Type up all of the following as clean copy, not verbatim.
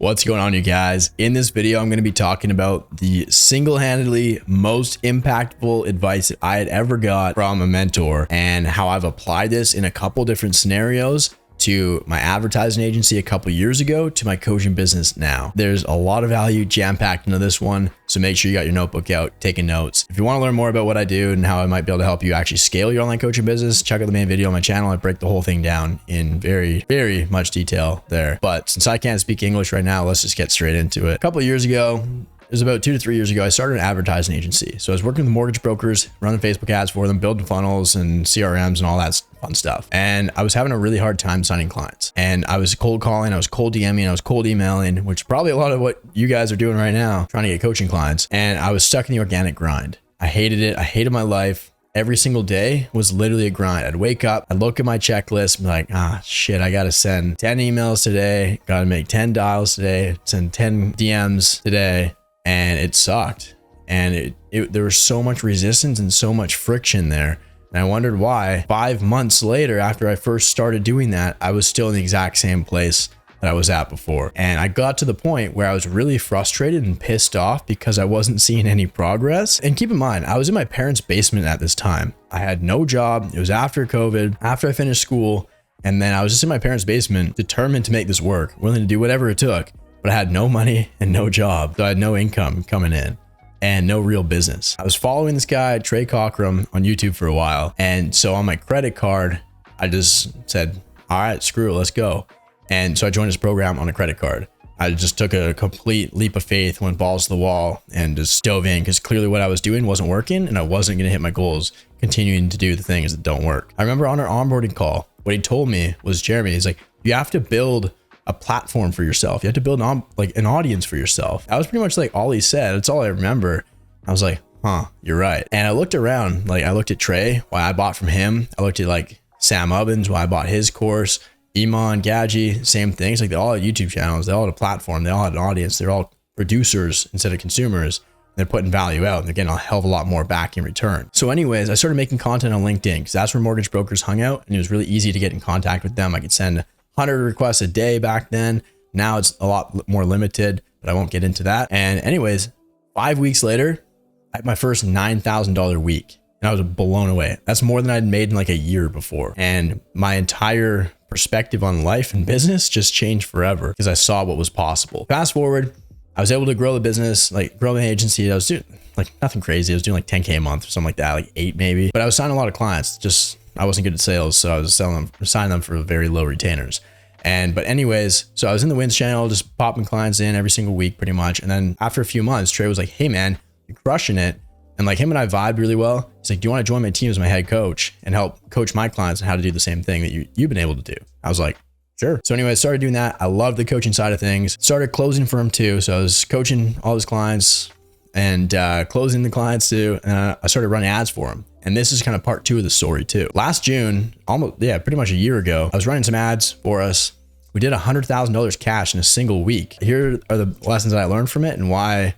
What's going on, you guys? In this video, I'm going to be talking about the single-handedly most impactful advice that I had ever got from a mentor and how I've applied this in a couple different scenarios to my advertising agency a couple years ago to my coaching business now. There's a lot of value jam-packed into this one, so make sure you got your notebook out, taking notes. If you want to learn more about what I do and how I might be able to help you actually scale your online coaching business, check out the main video on my channel. I break the whole thing down in very, very much detail there. But since I can't speak English right now, let's just get straight into it. A couple of years ago, it was about 2 to 3 years ago, I started an advertising agency. So I was working with mortgage brokers, running Facebook ads for them, building funnels and CRMs and all that fun stuff. And I was having a really hard time signing clients. And I was cold calling, I was cold DMing, I was cold emailing, which is probably a lot of what you guys are doing right now, trying to get coaching clients. And I was stuck in the organic grind. I hated it. I hated my life. Every single day was literally a grind. I'd wake up, I'd look at my checklist, and be like, shit, I got to send 10 emails today, got to make 10 dials today, send 10 DMs today. And it sucked. And there was so much resistance and so much friction there. And I wondered why 5 months later, after I first started doing that, I was still in the exact same place that I was at before. And I got to the point where I was really frustrated and pissed off because I wasn't seeing any progress. And keep in mind, I was in my parents' basement at this time. I had no job. It was after COVID, after I finished school. And then I was just in my parents' basement, determined to make this work, willing to do whatever it took. But I had no money and no job. So I had no income coming in and no real business. I was following this guy, Trey Cockrum, on YouTube for a while. And so on my credit card, I just said, all right, screw it, let's go. And so I joined his program on a credit card. I just took a complete leap of faith, went balls to the wall and just dove in because clearly what I was doing wasn't working and I wasn't going to hit my goals continuing to do the things that don't work. I remember on our onboarding call, what he told me was, Jeremy, he's like, you have to build a platform for yourself. You have to build an audience for yourself. That was pretty much like all he said. That's all I remember. I was like, you're right. And I looked around, like I looked at Trey, why I bought from him. I looked at like Sam Ubbins, why I bought his course. Iman, Gadji, same things. Like they all had YouTube channels. They all had a platform. They all had an audience. They're all producers instead of consumers. They're putting value out and they're getting a hell of a lot more back in return. So anyways, I started making content on LinkedIn because that's where mortgage brokers hung out. And it was really easy to get in contact with them. I could send 100 requests a day back then. Now it's a lot more limited, but I won't get into that. And anyways, 5 weeks later, I had my first $9,000 week and I was blown away. That's more than I'd made in like a year before. And my entire perspective on life and business just changed forever because I saw what was possible. Fast forward, I was able to grow the business, like grow the agency. I was doing like nothing crazy. I was doing like 10K a month or something like that, like 8 maybe. But I was signing a lot of clients. Just I wasn't good at sales, so I was signing them for very low retainers. But anyways, so I was in the wins channel, just popping clients in every single week pretty much. And then after a few months, Trey was like, hey man, you're crushing it. And like him and I vibed really well. He's like, do you want to join my team as my head coach and help coach my clients on how to do the same thing that you've been able to do? I was like, sure. So anyway, I started doing that. I loved the coaching side of things. Started closing for him too. So I was coaching all his clients and closing the clients too. And I started running ads for him. And this is kind of part 2 of the story too. Last June, pretty much a year ago, I was running some ads for us. We did $100,000 cash in a single week. Here are the lessons that I learned from it and why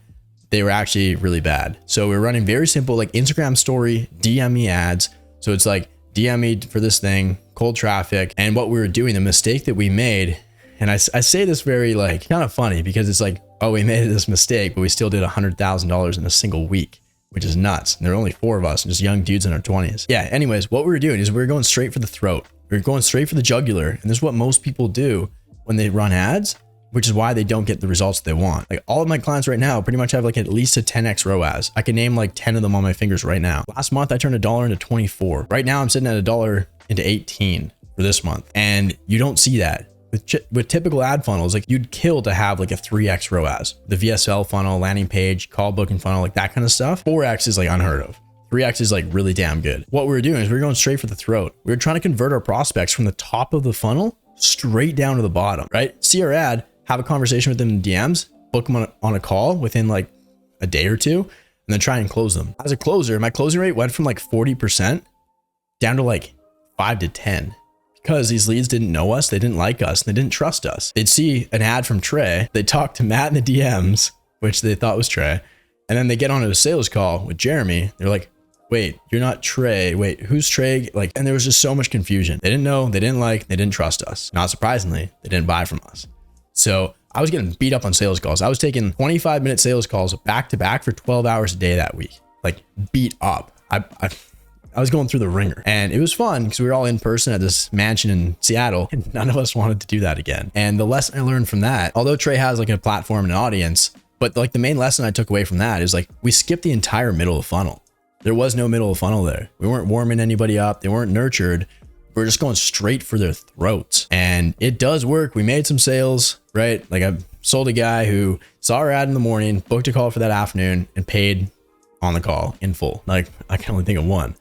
they were actually really bad. So we were running very simple, like Instagram story, DM me ads. So it's like DM me for this thing, cold traffic. And what we were doing, the mistake that we made, and I say this very like kind of funny because it's like, oh, we made this mistake, but we still did $100,000 in a single week, which is nuts. And there were only 4 of us, just young dudes in our 20s. Yeah, anyways, what we were doing is we were going straight for the throat. We were going straight for the jugular. And this is what most people do when they run ads, which is why they don't get the results they want. Like all of my clients right now pretty much have like at least a 10x ROAS. I can name like 10 of them on my fingers right now. Last month, I turned $1 into 24. Right now, I'm sitting at $1 into 18 for this month. And you don't see that. With typical ad funnels, like you'd kill to have like a 3x ROAS. The VSL funnel, landing page, call booking funnel, like that kind of stuff. 4x is like unheard of. 3x is like really damn good. What we were doing is we were going straight for the throat. We were trying to convert our prospects from the top of the funnel straight down to the bottom, right? See our ad, have a conversation with them in DMs, book them on a call within like a day or two, and then try and close them. As a closer, my closing rate went from like 40% down to like 5 to 10. Because these leads didn't know us, they didn't like us, and they didn't trust us. They'd see an ad from Trey, they'd talk to Matt in the DMs, which they thought was Trey, and then they get on a sales call with Jeremy. They're like, wait, you're not Trey. Wait, who's Trey? Like, and there was just so much confusion. They didn't know, they didn't like, they didn't trust us. Not surprisingly, they didn't buy from us. So I was getting beat up on sales calls. I was taking 25-minute sales calls back to back for 12 hours a day that week, like beat up. I was going through the ringer, and it was fun because we were all in person at this mansion in Seattle, and none of us wanted to do that again. And the lesson I learned from that, although Trey has like a platform and an audience, but like the main lesson I took away from that is like, we skipped the entire middle of funnel. There was no middle of funnel there. We weren't warming anybody up. They weren't nurtured. We were just going straight for their throats. And it does work. We made some sales, right? Like I sold a guy who saw our ad in the morning, booked a call for that afternoon, and paid on the call in full. Like I can only think of one.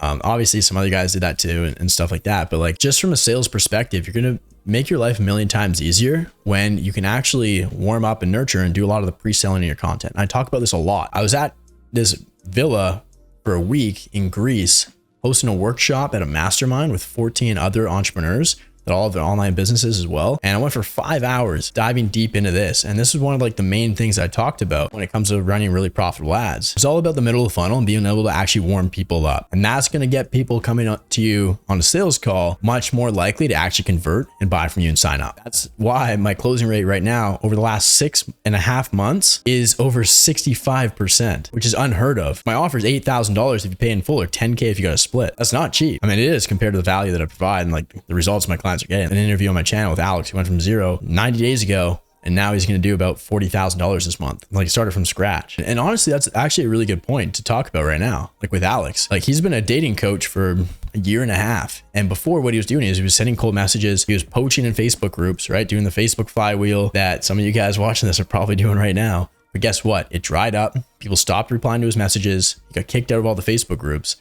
Obviously some other guys did that too and stuff like that. But like just from a sales perspective, you're going to make your life a million times easier when you can actually warm up and nurture and do a lot of the pre-selling in your content. And I talk about this a lot. I was at this villa for a week in Greece, hosting a workshop at a mastermind with 14 other entrepreneurs that all have their online businesses as well. And I went for 5 hours diving deep into this. And this is one of like the main things I talked about when it comes to running really profitable ads. It's all about the middle of the funnel and being able to actually warm people up. And that's going to get people coming up to you on a sales call much more likely to actually convert and buy from you and sign up. That's why my closing rate right now over the last 6.5 months is over 65%, which is unheard of. My offer is $8,000 if you pay in full or $10K if you got a split. That's not cheap. I mean, it is compared to the value that I provide and like the results my clients are getting. An interview on my channel with Alex, who went from zero 90 days ago, and now he's going to do about $40,000 this month. Like, started from scratch. And honestly, that's actually a really good point to talk about right now. Like with Alex, like he's been a dating coach for a year and a half. And before, what he was doing is he was sending cold messages. He was poaching in Facebook groups, right? Doing the Facebook flywheel that some of you guys watching this are probably doing right now. But guess what? It dried up. People stopped replying to his messages. He got kicked out of all the Facebook groups,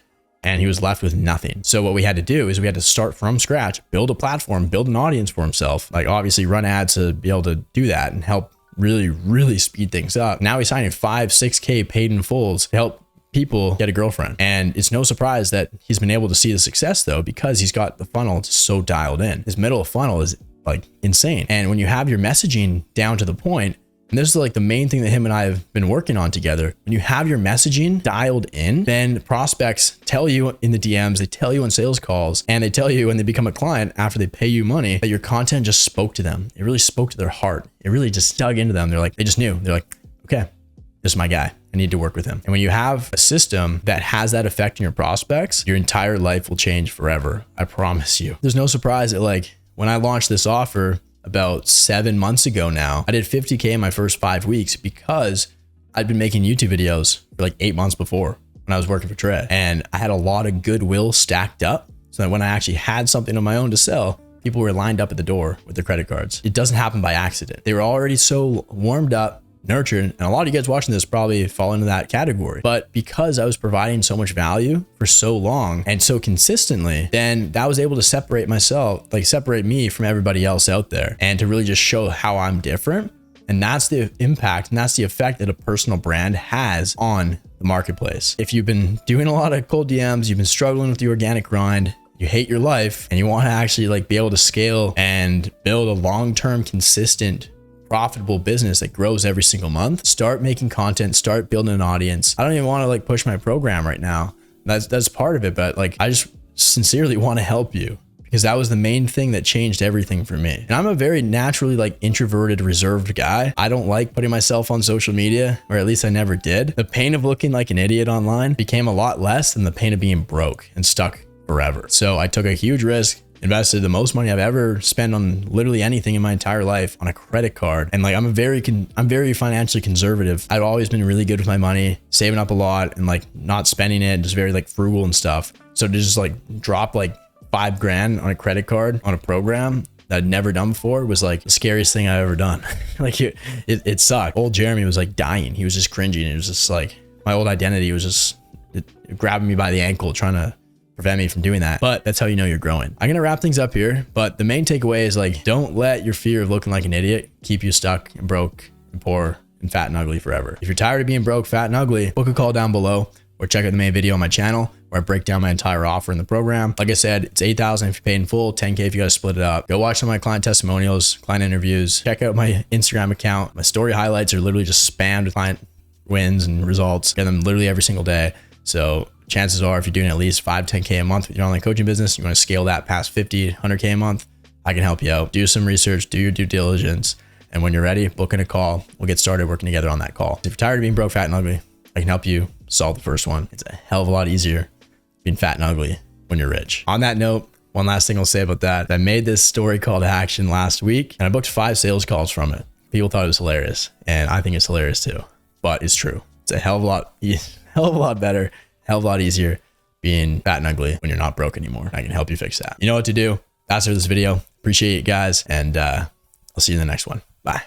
and he was left with nothing. So what we had to do is we had to start from scratch, build a platform, build an audience for himself, like obviously run ads to be able to do that and help really, really speed things up. Now he's signing 5, 6K paid in fulls to help people get a girlfriend. And it's no surprise that he's been able to see the success though, because he's got the funnel so dialed in. His middle of funnel is like insane. And when you have your messaging down to the point, and this is like the main thing that him and I have been working on together. When you have your messaging dialed in, then prospects tell you in the DMs, they tell you on sales calls, and they tell you when they become a client after they pay you money that your content just spoke to them. It really spoke to their heart. It really just dug into them. They're like, they just knew. They're like, okay, this is my guy. I need to work with him. And when you have a system that has that effect in your prospects, your entire life will change forever. I promise you. There's no surprise that like when I launched this offer, about 7 months ago now, I did 50K in my first 5 weeks because I'd been making YouTube videos for like 8 months before when I was working for Trey. And I had a lot of goodwill stacked up so that when I actually had something of my own to sell, people were lined up at the door with their credit cards. It doesn't happen by accident. They were already so warmed up, nurtured, and a lot of you guys watching this probably fall into that category. But because I was providing so much value for so long and so consistently, then that was able to separate myself, like separate me from everybody else out there, and to really just show how I'm different. And that's the impact and that's the effect that a personal brand has on the marketplace. If you've been doing a lot of cold DMs, you've been struggling with the organic grind, you hate your life, and you want to actually like be able to scale and build a long-term consistent profitable business that grows every single month, start making content, start building an audience. I don't even want to like push my program right now. That's part of it, but like I just sincerely want to help you because that was the main thing that changed everything for me. And I'm a very naturally like introverted, reserved guy. I don't like putting myself on social media, or at least I never did. The pain of looking like an idiot online became a lot less than the pain of being broke and stuck forever. So I took a huge risk, invested the most money I've ever spent on literally anything in my entire life on a credit card. And like, I'm very financially conservative. I've always been really good with my money, saving up a lot and like not spending it, just very like frugal and stuff. So to just like drop like $5,000 on a credit card on a program that I'd never done before was like the scariest thing I've ever done. Like it sucked. Old Jeremy was like dying. He was just cringing. It was just like my old identity was just grabbing me by the ankle, trying to prevent me from doing that. But that's how you know you're growing. I'm gonna wrap things up here, but the main takeaway is like, don't let your fear of looking like an idiot keep you stuck and broke and poor and fat and ugly forever. If you're tired of being broke, fat and ugly, book a call down below or check out the main video on my channel where I break down my entire offer in the program. Like I said, it's $8,000 if you pay in full, $10K if you gotta split it up. Go watch some of my client testimonials, client interviews, check out my Instagram account. My story highlights are literally just spammed with client wins and results. Get them literally every single day. So chances are if you're doing at least 5, 10K a month with your online coaching business, you want to scale that past 50, 100K a month, I can help you out. Do some research, do your due diligence, And when you're ready, book in a call. We'll get started working together on that call. If you're tired of being broke, fat, and ugly, I can help you solve the first one. It's a hell of a lot easier being fat and ugly when you're rich. On that note, one last thing I'll say about that. I made this story call to action last week and I booked 5 sales calls from it. People thought it was hilarious and I think it's hilarious too, but it's true. It's a hell of a lot better, hell of a lot easier being fat and ugly when you're not broke anymore. I can help you fix that. You know what to do. That's it for this video. Appreciate it, guys. And I'll see you in the next one.